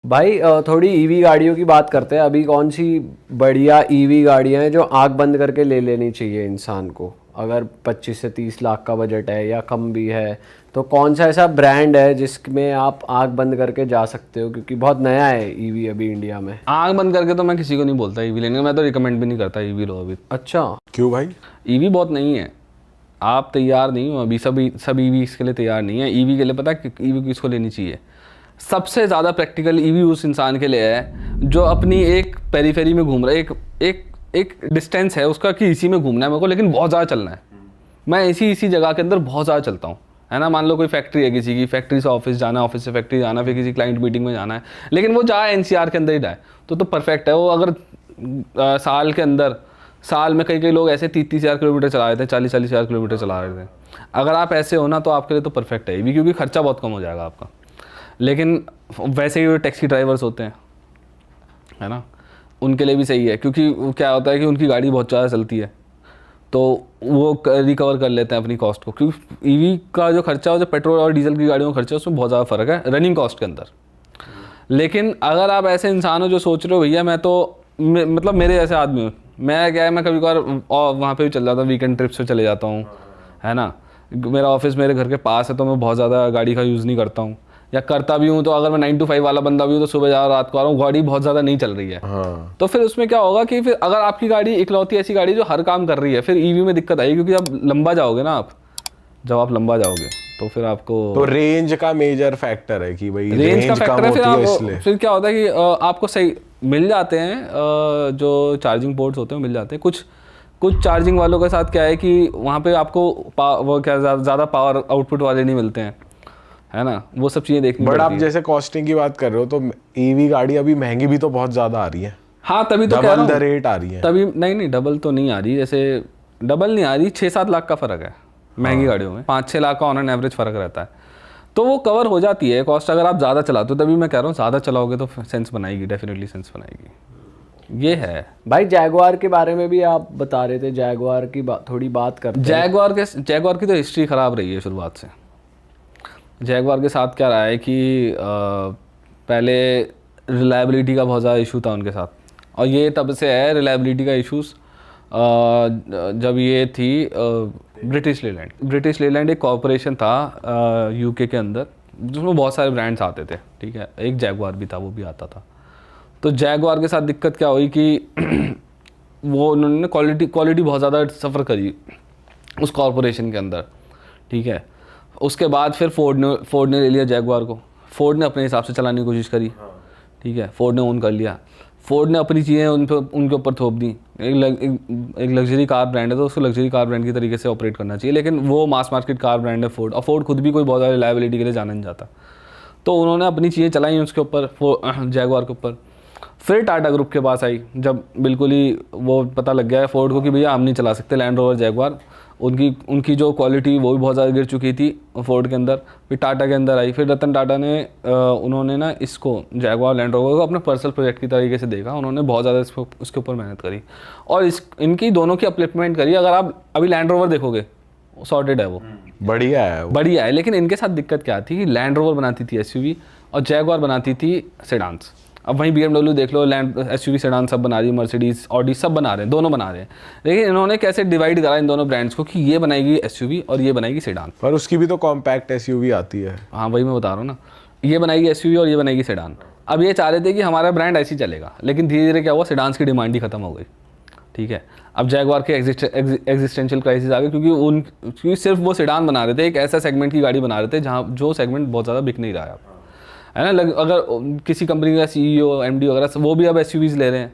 भाई थोड़ी ईवी गाड़ियों की बात करते हैं। अभी कौन सी बढ़िया ईवी गाड़ियां हैं जो आंख बंद करके ले लेनी चाहिए इंसान को, अगर 25 से 30 लाख का बजट है या कम भी है, तो कौन सा ऐसा ब्रांड है जिसमें आप आंख बंद करके जा सकते हो? क्योंकि बहुत नया है ईवी अभी इंडिया में। आंख बंद करके तो मैं किसी को नहीं बोलता ईवी लेने का, मैं तो रिकमेंड भी नहीं करता ईवी लो अभी। अच्छा, क्यों भाई? ईवी बहुत नहीं है, आप तैयार नहीं हो अभी। सब ईवी इसके लिए तैयार नहीं है। ईवी के लिए पता है ईवी किसको लेनी चाहिए? सबसे ज़्यादा प्रैक्टिकल ईवी उस इंसान के लिए है जो अपनी एक पेरीफेरी में घूम रहा है, एक डिस्टेंस है उसका कि इसी में घूमना है मेरे को, लेकिन बहुत ज़्यादा चलना है। मैं इसी जगह के अंदर बहुत ज़्यादा चलता हूँ, है ना। मान लो कोई फैक्ट्री है किसी की, फैक्ट्री से ऑफिस जाना, ऑफिस से फैक्ट्री जाना, फिर किसी क्लाइंट मीटिंग में जाना है, लेकिन वो जाए एनसीआर के अंदर ही जाए तो परफेक्ट है वो। अगर साल के अंदर, साल में कई लोग ऐसे 30,000 किलोमीटर चला रहे थे, 40,000 किलोमीटर चला रहे थे। अगर आप ऐसे हो ना तो आपके लिए तो परफेक्ट है ईवी, क्योंकि खर्चा बहुत कम हो जाएगा आपका। लेकिन वैसे ही टैक्सी ड्राइवर्स होते हैं, है ना, उनके लिए भी सही है, क्योंकि क्या होता है कि उनकी गाड़ी बहुत ज़्यादा चलती है तो वो रिकवर कर लेते हैं अपनी कॉस्ट को। क्योंकि ईवी का जो खर्चा है, जो पेट्रोल और डीजल की गाड़ियों का खर्चा है, उसमें बहुत ज़्यादा फ़र्क है रनिंग कॉस्ट के अंदर। लेकिन अगर आप ऐसे इंसान हो जो सोच रहे हो भैया मैं तो मतलब मेरे जैसे आदमी हूँ, मैं क्या है, मैं कभी कभार वहाँ पे भी चल जाता हूँ, वीकेंड ट्रिप्स पे चले जाता हूँ, है ना। मेरा ऑफिस मेरे घर के पास है तो मैं बहुत ज़्यादा गाड़ी का यूज़ नहीं करता हूँ, या करता भी हूँ तो अगर मैं 9 to 5 वाला बंदा भी हूँ तो सुबह जा रात को आ रहा हूँ, गाड़ी बहुत ज़्यादा नहीं चल रही है। हाँ। तो फिर उसमें क्या होगा कि फिर अगर आपकी गाड़ी इकलौती ऐसी गाड़ी जो हर काम कर रही है, फिर ईवी में दिक्कत आएगी, क्योंकि जब लंबा जाओगे ना आप, जब आप लंबा जाओगे तो फिर आपको तो रेंज का मेजर फैक्टर है कि भाई रेंज का कम फैक्टर है। होती है इसलिए। फिर क्या होता है कि आपको सही मिल जाते हैं, जो चार्जिंग पोर्ट्स होते हैं मिल जाते हैं। कुछ चार्जिंग वालों के साथ क्या है कि वहाँ पे आपको वो क्या ज़्यादा पावर आउटपुट वाले नहीं मिलते हैं, है ना। वो सब चीज़ें देखनी बट पड़ती आप हैं। जैसे कॉस्टिंग की बात कर रहे हो तो ईवी गाड़ी अभी महंगी भी तो बहुत ज्यादा आ रही है। हाँ तभी तो कह रहा डबल द हूँ, रेट आ रही है। तभी नहीं डबल तो नहीं आ रही, जैसे डबल नहीं आ रही, 6-7 लाख का फ़र्क है महंगी गाड़ियों में, 5-6 लाख का ऑन एन एवरेज फ़र्क रहता है। तो वो कवर हो जाती है कॉस्ट अगर आप ज़्यादा चलाते हो। तभी मैं कह रहा हूँ ज़्यादा चलाओगे तो सेंस बनाएगी, डेफिनेटली सेंस बनाएगी। ये है भाई जैगुआर के बारे में भी आप बता रहे थे, जैगुआर की थोड़ी बात करते हैं। जैगुआर की तो हिस्ट्री ख़राब रही है शुरुआत से। जैगुआर के साथ क्या रहा है कि पहले रिलायबिलिटी का बहुत ज़्यादा इशू था उनके साथ, और ये तब से है रिलायबिलिटी का इशूज़। जब ये थी ब्रिटिश लेलैंड एक कॉरपोरेशन था यूके के अंदर, जिसमें बहुत सारे ब्रांड्स आते थे, ठीक है। एक जैगुआर भी था, वो भी आता था। तो जैगुआर के साथ दिक्कत क्या हुई कि वो उन्होंने क्वालिटी बहुत ज़्यादा सफ़र करी उस कॉरपोरेशन के अंदर, ठीक है। उसके बाद फिर फोर्ड ने ले लिया जैगुआर को। फोर्ड ने अपने हिसाब से चलाने की कोशिश करी, ठीक है। फोर्ड ने ओन कर लिया, फोर्ड ने अपनी चीज़ें उनके ऊपर थोप दी। एक लग्जरी कार ब्रांड है तो उसको लग्जरी कार ब्रांड की तरीके से ऑपरेट करना चाहिए, लेकिन वो मास मार्केट कार ब्रांड है फोर्ड, और फोर्ड खुद भी कोई बहुत ज़्यादा रिलायबिलिटी के लिए जाना नहीं जाता। तो उन्होंने अपनी चीज़ें चलाई उसके ऊपर, जैगुआर के ऊपर। फिर टाटा ग्रुप के पास आई, जब बिल्कुल ही वो पता लग गया है फोर्ड को कि भैया हम नहीं चला सकते लैंड रोवर जैगुआर, उनकी जो क्वालिटी वो भी बहुत ज़्यादा गिर चुकी थी फोर्ड के अंदर। फिर टाटा के अंदर आई, फिर रतन टाटा ने उन्होंने ना इसको जैगुआर लैंड रोवर को अपने पर्सनल प्रोजेक्ट की तरीके से देखा। उन्होंने बहुत ज़्यादा उसके ऊपर मेहनत करी और इनकी दोनों की अपलिफ्टमेंट करी। अगर आप अभी लैंड रोवर देखोगे सॉर्टेड है, वो बढ़िया है वो। बढ़िया है। लेकिन इनके साथ दिक्कत क्या थी कि लैंड रोवर बनाती थी एसयूवी और जैगुआर बनाती थी सेडान्स। अब वहीं BMW देख लो, लैंड एसयूवी सेडान सब बना रही है, मर्सिडीज ऑडी सब बना रहे हैं, दोनों बना रहे हैं। लेकिन इन्होंने कैसे डिवाइड करा इन दोनों ब्रांड्स को कि ये बनाएगी एसयूवी और ये बनाएगी सेडान। पर उसकी भी तो कॉम्पैक्ट एसयूवी आती है। हाँ वही मैं बता रहा हूँ ना, ये बनाएगी एसयूवी और ये बनाएगी सेडान। अब ये चाह रहे थे कि हमारा ब्रांड ऐसे ही चलेगा, लेकिन धीरे धीरे क्या हुआ, सेडान्स की डिमांड ही खत्म हो गई, ठीक है। अब जैगुआर के एग्जिस्टेंशियल क्राइसिस आ गए, क्योंकि सिर्फ वो सेडान बना रहे थे, एक ऐसा सेगमेंट की गाड़ी बना रहे थे जहाँ जो सेगमेंट बहुत ज़्यादा बिक नहीं रहा है, है ना। अगर किसी कंपनी का CEO MD वगैरह वो भी अब SUVs ले रहे हैं,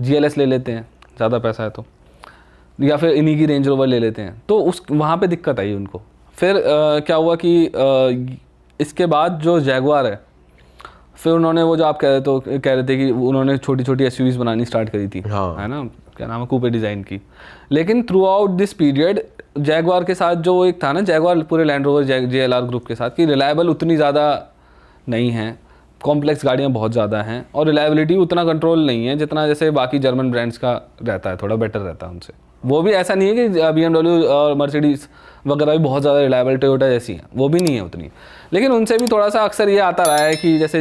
GLS ले लेते हैं, ज़्यादा पैसा है तो, या फिर इन्हीं की रेंज रोवर ले लेते हैं। तो उस वहाँ पे दिक्कत आई उनको। फिर क्या हुआ कि इसके बाद जो जैगुआर है, फिर उन्होंने वो जो आप कह रहे थे कि उन्होंने छोटी छोटी SUVs बनानी स्टार्ट करी थी, हाँ। है ना, क्या नाम है, कूपे डिज़ाइन की। लेकिन through out this period Jaguar के साथ जो एक था ना, जैगुआर पूरे लैंड रोवर JLR ग्रुप के साथ, कि रिलायबल उतनी ज़्यादा नहीं है, कॉम्प्लेक्स गाड़ियाँ बहुत ज़्यादा हैं और रिलायबिलिटी उतना कंट्रोल नहीं है जितना जैसे बाकी जर्मन ब्रांड्स का रहता है, थोड़ा बेटर रहता है उनसे। वो भी ऐसा नहीं है कि BMW और मर्सिडीज वगैरह भी बहुत ज़्यादा रिलायबल, टोयोटा जैसी हैं, वो भी नहीं है उतनी। लेकिन उनसे भी थोड़ा सा अक्सर ये आता रहा है कि जैसे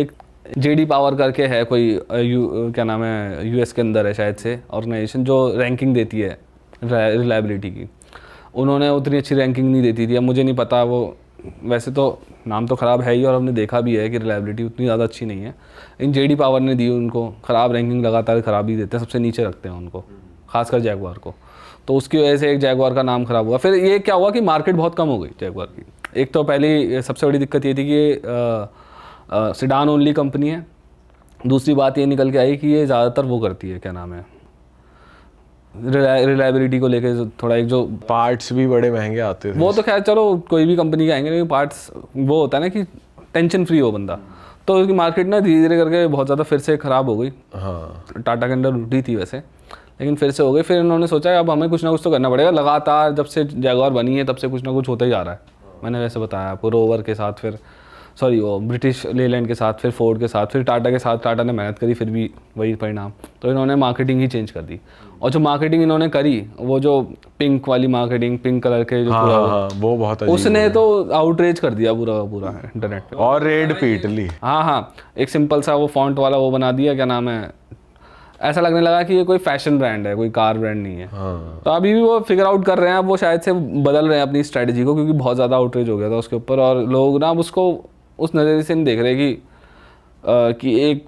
एक जेडी पावर करके है कोई क्या नाम है, यूएस के अंदर है शायद से ऑर्गेनाइजेशन जो रैंकिंग देती है रिलायबिलिटी की। उन्होंने उतनी अच्छी रैंकिंग नहीं देती थी, अब मुझे नहीं पता वो, वैसे तो नाम तो ख़राब है ही और हमने देखा भी है कि रिलायबिलिटी उतनी ज़्यादा अच्छी नहीं है। इन जेडी पावर ने दी उनको ख़राब रैंकिंग, लगातार ख़राब ही देते हैं, सबसे नीचे रखते हैं उनको, खासकर जैगुआर को। तो उसकी वजह से एक जैगुआर का नाम ख़राब हुआ। फिर ये क्या हुआ कि मार्केट बहुत कम हो गई जैगुआर की। एक तो पहली सबसे बड़ी दिक्कत ये थी कि सिडान ओनली कंपनी है। दूसरी बात ये निकल के आई कि ये ज़्यादातर वो करती है, क्या नाम है, रिलायबिलिटी को लेके थोड़ा एक जो पार्ट्स भी बड़े महंगे आते थे। वो तो खैर चलो कोई भी कंपनी के आएंगे, लेकिन पार्ट्स वो होता है ना कि टेंशन फ्री हो बंदा। तो उसकी मार्केट ना धीरे धीरे करके बहुत ज़्यादा फिर से ख़राब हो गई। हाँ, टाटा के अंदर उठी थी वैसे, लेकिन फिर से हो गई। फिर इन्होंने सोचा अब हमें कुछ ना कुछ तो करना पड़ेगा। लगातार जब से जैगुआर बनी है तब से कुछ ना कुछ होता ही जा रहा है। मैंने वैसे बताया आपको, रोवर के साथ, फिर सॉरी वो ब्रिटिश लेलैंड के साथ, फिर फोर्ड के साथ, फिर टाटा के साथ। टाटा ने मेहनत करी फिर भी वही परिणाम। तो इन्होंने मार्केटिंग ही चेंज कर दी। और जो मार्केटिंग इन्होंने करी, वो जो पिंक वाली मार्केटिंग, पिंक कलर के जो हाँ, पूरा हाँ, वो बहुत अजीब उसने तो आउटरीच कर दिया पूरा पूरा इंटरनेट पे। और रेड पीट ली। हाँ हाँ, एक सिंपल सा वो फॉन्ट वाला वो बना दिया, क्या नाम है, ऐसा लगने लगा कि ये कोई फैशन ब्रांड है, कोई कार ब्रांड नहीं है। हाँ, तो अभी भी वो फिगर आउट कर रहे हैं, अब वो शायद से बदल रहे हैं अपनी स्ट्रेटजी को, क्योंकि बहुत ज़्यादा आउटरीच हो गया था उसके ऊपर। और लोग ना अब उसको उस नज़रिए से नहीं देख रहे कि एक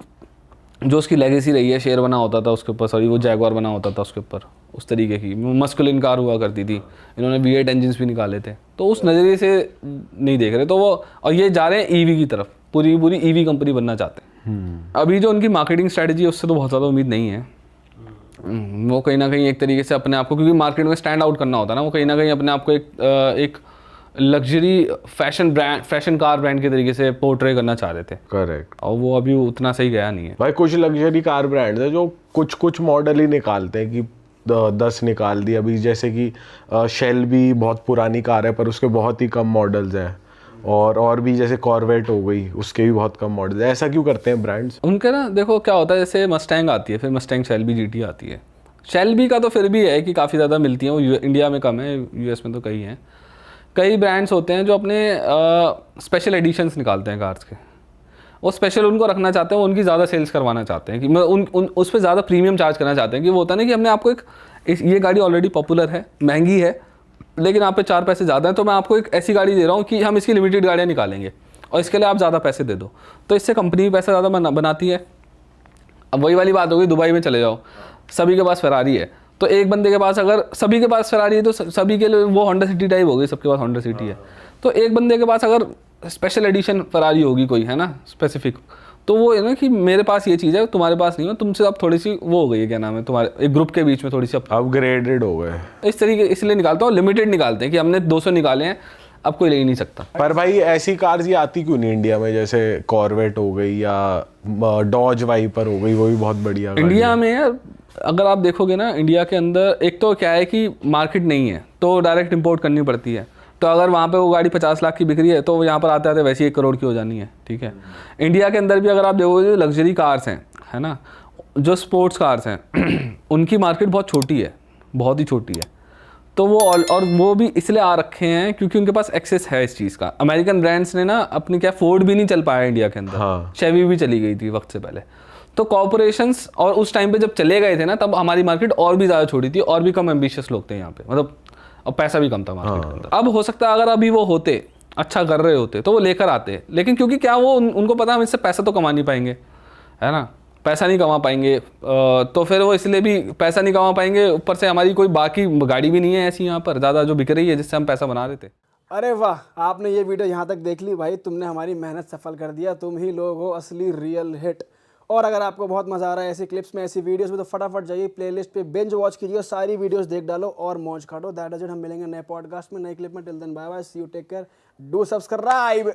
जो उसकी लेगेसी रही है, शेयर बना होता था उसके ऊपर, सॉरी वो जैगुआर बना होता था उसके ऊपर, उस तरीके की मस्कुलिन कार हुआ करती थी। इन्होंने V8 इंजन्स भी निकाले थे, तो उस नज़रिए से नहीं देख रहे। तो वो, और ये जा रहे हैं ईवी की तरफ, पूरी पूरी ईवी कंपनी बनना चाहते हैं। अभी जो उनकी मार्केटिंग स्ट्रेटजी है उससे तो बहुत ज़्यादा उम्मीद नहीं है। वो कहीं ना कहीं एक तरीके से अपने आप को, क्योंकि मार्केट में स्टैंड आउट करना होता है ना, वो कहीं ना कहीं अपने आप को एक लग्जरी फैशन कार ब्रांड के तरीके से पोर्ट्रे करना चाह रहे थे। करेक्ट। और वो अभी उतना सही गया नहीं है भाई कुछ लग्जरी कार ब्रांड है जो कुछ मॉडल ही निकालते हैं कि 10 निकाल दी अभी, जैसे कि शेल भी बहुत पुरानी कार है पर उसके बहुत ही कम मॉडल्स हैं। और भी जैसे कॉर्वेट हो गई, उसके भी बहुत कम मॉडल्स हैं। ऐसा क्यों करते हैं ब्रांड्स? उनके ना, देखो क्या होता है, जैसे मस्टैंग आती है, फिर मस्टैंग शेल्बी GT आती है। शेल्बी का तो फिर भी है कि काफ़ी ज़्यादा मिलती है, वो इंडिया में कम है, US में तो कई हैं। कई ब्रांड्स होते हैं जो अपने स्पेशल एडिशंस निकालते हैं कार्स के, वो स्पेशल उनको रखना चाहते हैं, वो उनकी ज़्यादा सेल्स करवाना चाहते हैं कि मैं उस पर ज़्यादा प्रीमियम चार्ज करना चाहते हैं। कि वो होता है ना कि हमने आपको ये गाड़ी ऑलरेडी पॉपुलर है, महंगी है, लेकिन आप पे 4 पैसे ज़्यादा हैं, तो मैं आपको एक ऐसी गाड़ी दे रहा हूँ कि हम इसकी लिमिटेड गाड़ियाँ निकालेंगे और इसके लिए आप ज़्यादा पैसे दे दो। तो इससे कंपनी भी पैसा ज़्यादा बनाती है। अब वही वाली बात होगी, दुबई में चले जाओ, सभी के पास फरारी है, तो एक बंदे के पास, अगर सभी के पास फरारी है तो सभी के लिए वो होंडा सिटी टाइप होगी, सबके पास होंडा सिटी है। तो एक बंदे के पास अगर स्पेशल एडिशन फरारी होगी कोई, है ना, स्पेसिफिक, तो वो है ना कि मेरे पास ये चीज़ है, तुम्हारे पास नहीं हो, तुमसे अब थोड़ी सी वो हो गई है, क्या नाम है, तुम्हारे एक ग्रुप के बीच में थोड़ी सी अपग्रेडेड हो गए इस तरीके, इसलिए निकालता हूँ, लिमिटेड निकालते हैं कि हमने 200 निकाले हैं, अब कोई ले ही नहीं सकता। पर भाई ऐसी कार्स ये आती क्यों नहीं इंडिया में? जैसे कॉर्वेट हो गई या डॉज वाइपर हो गई, वो भी बहुत बढ़िया गाड़ी इंडिया है। में यार अगर आप देखोगे ना, इंडिया के अंदर एक तो क्या है कि मार्केट नहीं है, तो डायरेक्ट इंपोर्ट करनी पड़ती है। तो अगर वहाँ पे वो गाड़ी 50 लाख की बिक रही है, तो यहाँ पर आते आते वैसे ही 1 करोड़ की हो जानी है, ठीक है। इंडिया के अंदर भी अगर आप देखोगे, जो लग्जरी कार्स हैं, है ना, जो स्पोर्ट्स कार्स हैं उनकी मार्केट बहुत छोटी है, बहुत ही छोटी है। तो वो और वो भी इसलिए आ रखे हैं क्योंकि उनके पास एक्सेस है इस चीज़ का। अमेरिकन ब्रांड्स ने ना अपनी, क्या फोर्ड भी नहीं चल पाया इंडिया के अंदर, हाँ। शेवी भी चली गई थी वक्त से पहले। तो कॉर्पोरेशंस, और उस टाइम पे जब चले गए थे ना, तब हमारी मार्केट और भी ज़्यादा छोटी थी, और भी कम एम्बिशियस लोग थे यहाँ पे, मतलब और पैसा भी कम था मार्केट के अंदर। अब हो सकता है अगर अभी वो होते, अच्छा कर रहे होते, तो वो लेकर आते, लेकिन क्योंकि क्या वो उनको पता हम इससे पैसा तो कमा नहीं पाएंगे, है ना, पैसा नहीं कमा पाएंगे, तो फिर वो इसलिए भी पैसा नहीं कमा पाएंगे। ऊपर से हमारी कोई बाकी गाड़ी भी नहीं है ऐसी यहाँ पर ज़्यादा जो बिक रही है जिससे हम पैसा बना रहे थे। अरे वाह, आपने ये वीडियो यहाँ तक देख ली भाई, तुमने हमारी मेहनत सफल कर दिया। तुम ही लोग हो असली रियल हिट। और अगर आपको बहुत मजा आ रहा है ऐसी क्लिप्स में, ऐसी वीडियोस में, तो फटाफट जाइए प्लेलिस्ट पे, बिंज वॉच कीजिए, सारी वीडियोस देख डालो और मौज काटो। That is it. हम मिलेंगे नए पॉडकास्ट में, नए क्लिप में। Till then bye bye, see you, take care, do subscribe.